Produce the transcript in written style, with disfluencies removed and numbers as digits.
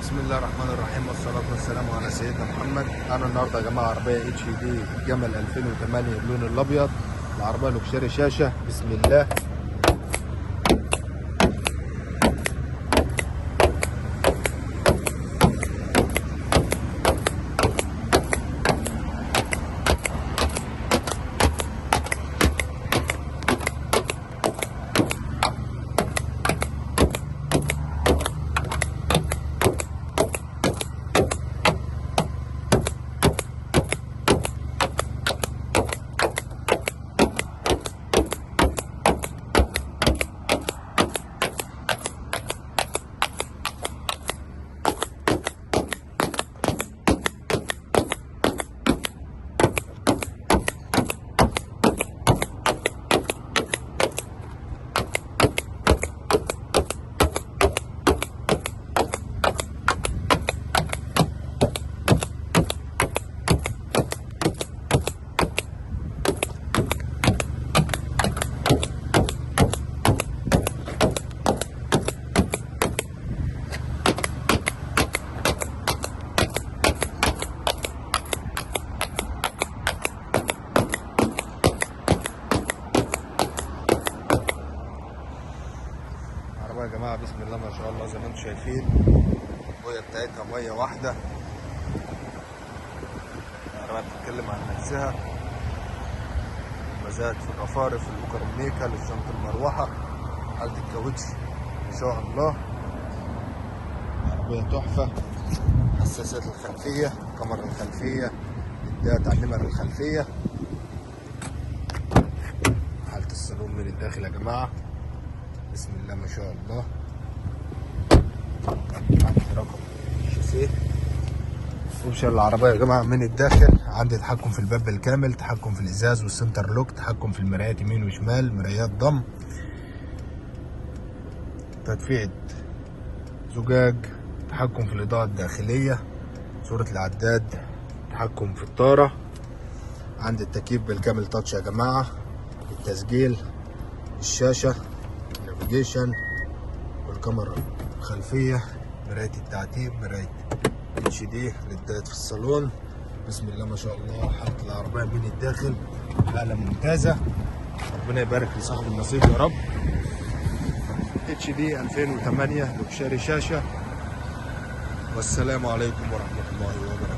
بسم الله الرحمن الرحيم والصلاة والسلام على سيدنا محمد. أنا النهاردة يا جماعة عربية اتش دي جمل 2008 اللون الأبيض. العربية لوكشري شاشة. بسم الله. يا جماعة بسم الله ما شاء الله زي ما انتم شايفين البويه بتاعتها ميه واحده. العربية بتتكلم عن نفسها. مزاد في الرفارف، البوكرميكا، للشنط، المروحه، حالة الكاوتش ما شاء الله. العربية تحفة. حساسات الخلفية، كاميرا الخلفية، ادات على النمر الخلفية. حالة الصالون من الداخل يا جماعة بسم الله ما شاء الله. عندي رقم الشاسيه. اوبشن العربيه يا جماعه من الداخل. عندي تحكم في الباب بالكامل، تحكم في الازاز والسنتر لوك، تحكم في المرايات يمين وشمال، مرايات ضم، تدفئه زجاج، تحكم في الاضاءه الداخليه، صوره العداد، تحكم في الطاره. عندي التكييف بالكامل تاتش يا جماعه، التسجيل، الشاشه، النافيجيشن، والكاميرا الخلفيه، مراية التعتيم، مراية اتش دي، ليدات في الصالون. بسم الله ما شاء الله. حالة العربية من الداخل حالة ممتازة. ربنا يبارك لصاحب النصيب يا رب. اتش دي 2008 لوكشري شاشة. والسلام عليكم ورحمة الله وبركاته.